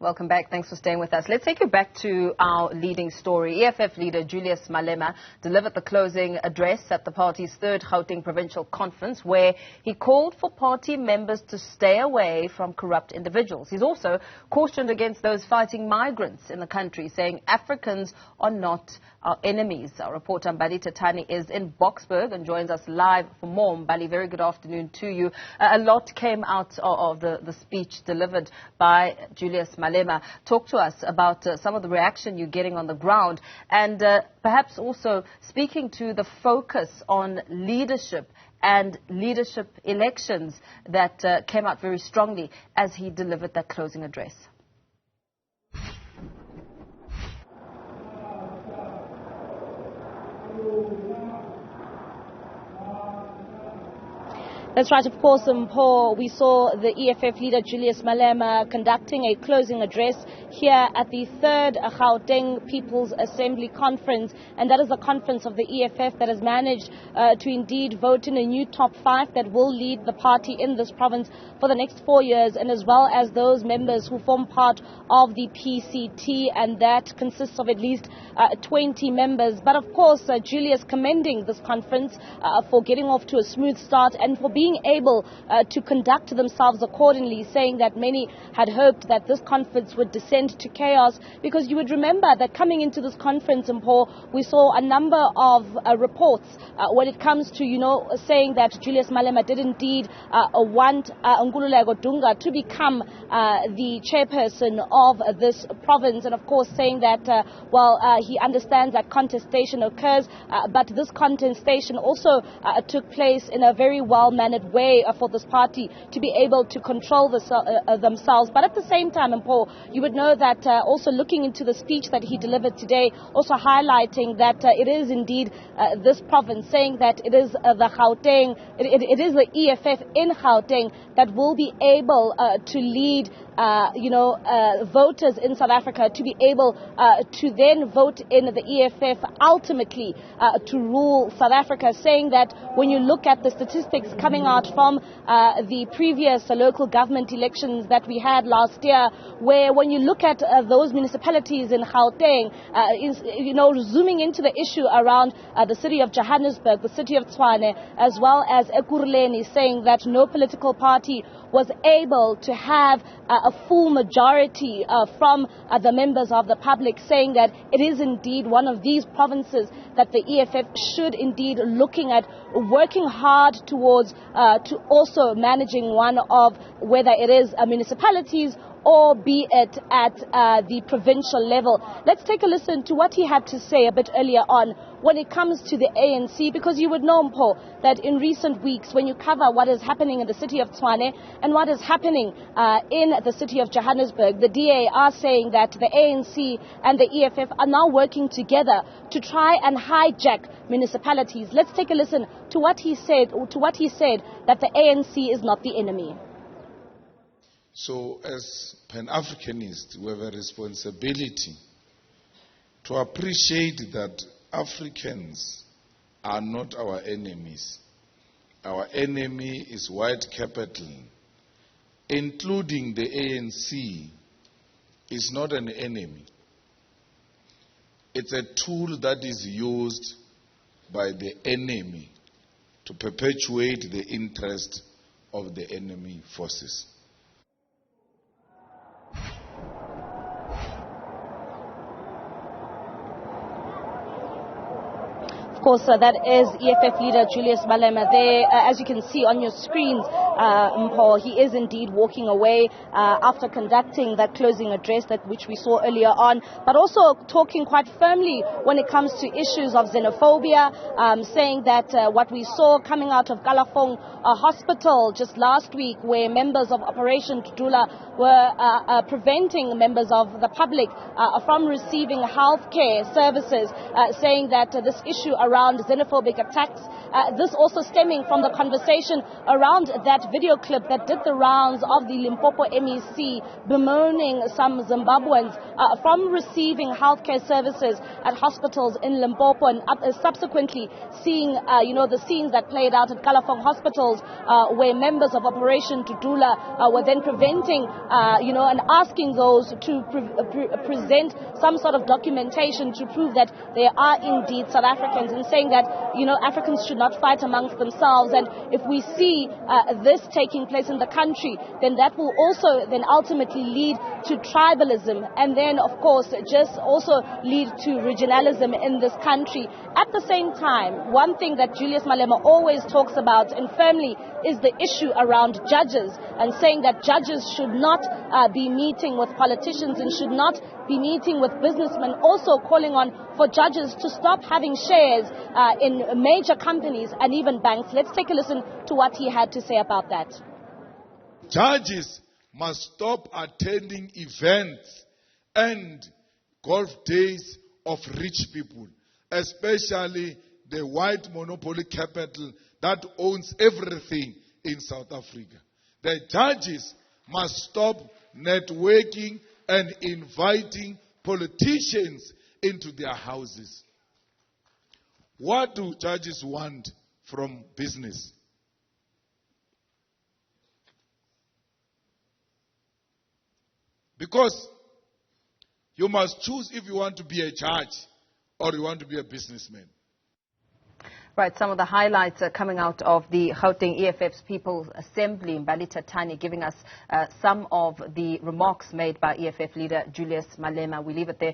Welcome back. Thanks for staying with us. Let's take you back to our leading story. EFF leader Julius Malema delivered the closing address at the party's third Gauteng provincial conference, where he called for party members to stay away from corrupt individuals. He's also cautioned against those fighting migrants in the country, saying Africans are not our enemies. Our reporter Mbali Thethani is in Boksburg and joins us live for more. Mbali, very good afternoon to you. A lot came out of the speech delivered by Julius Malema. Talk to us about some of the reaction you're getting on the ground, and perhaps also speaking to the focus on leadership and leadership elections that came out very strongly as he delivered that closing address. That's right, of course, Paul. We saw the EFF leader Julius Malema conducting a closing address here at the third Gauteng People's Assembly Conference, and that is a conference of the EFF that has managed to indeed vote in a new top 5 that will lead the party in this province for the next 4 years, and as well as those members who form part of the PCT, and that consists of at least 20 members. But of course, Julius commending this conference for getting off to a smooth start and for being able to conduct themselves accordingly, saying that many had hoped that this conference would descend to chaos, because you would remember that coming into this conference, Paul, we saw a number of reports when it comes to, saying that Julius Malema did indeed want Ngululeko Dunga to become the chairperson of this province, and of course saying that, he understands that contestation occurs, but this contestation also took place in a very well-mannered way for this party to be able to control themselves. But at the same time, and Paul, you would know that also looking into the speech that he delivered today, also highlighting that it is indeed this province, saying that it is the Gauteng, it is the EFF in Gauteng that will be able to lead voters in South Africa to be able to then vote in the EFF ultimately to rule South Africa, saying that when you look at the statistics coming out from the previous local government elections that we had last year, where when you look at those municipalities in Gauteng, zooming into the issue around the city of Johannesburg, the city of Tshwane, as well as Ekurhuleni, saying that no political party was able to have a full majority from the members of the public, saying that it is indeed one of these provinces that the EFF should indeed looking at working hard towards to also managing one of, whether it is municipalities or be it at the provincial level. Let's take a listen to what he had to say a bit earlier on when it comes to the ANC, because you would know, Paul, that in recent weeks when you cover what is happening in the city of Tshwane and what is happening in the city of Johannesburg, the DA are saying that the ANC and the EFF are now working together to try and hijack municipalities. Let's take a listen to what he said, that the ANC is not the enemy. So as Pan-Africanists, we have a responsibility to appreciate that Africans are not our enemies. Our enemy is white capital, including the ANC, is not an enemy. It's a tool that is used by the enemy to perpetuate the interest of the enemy forces. Of course, that is EFF leader Julius Malema there. As you can see on your screens, Paul, he is indeed walking away after conducting that closing address which we saw earlier on, but also talking quite firmly when it comes to issues of xenophobia, saying that what we saw coming out of Gauteng hospital just last week, where members of Operation Tudula were preventing members of the public from receiving healthcare services, saying that this issue around xenophobic attacks, this also stemming from the conversation around that video clip that did the rounds of the Limpopo MEC bemoaning some Zimbabweans from receiving healthcare services at hospitals in Limpopo, and subsequently seeing, the scenes that played out at Kalafong hospitals where members of Operation Dudula were then preventing, and asking those to present some sort of documentation to prove that they are indeed South Africans, and saying that, Africans should not fight amongst themselves. And if we see this taking place in the country, then that will also then ultimately lead to tribalism, and then, of course, just also lead to regionalism in this country. At the same time, one thing that Julius Malema always talks about and firmly is the issue around judges, and saying that judges should not be meeting with politicians and should not be meeting with businessmen, also calling on for judges to stop having shares in major companies and even banks. Let's take a listen to what he had to say about that. Judges must stop attending events and golf days of rich people, especially the white monopoly capital that owns everything in South Africa. The judges must stop networking and inviting politicians into their houses. What do judges want from business? Because you must choose if you want to be a judge or you want to be a businessman. Right, some of the highlights are coming out of the Gauteng EFF's People's Assembly. Mbali Thethani giving us some of the remarks made by EFF leader Julius Malema. We leave it there.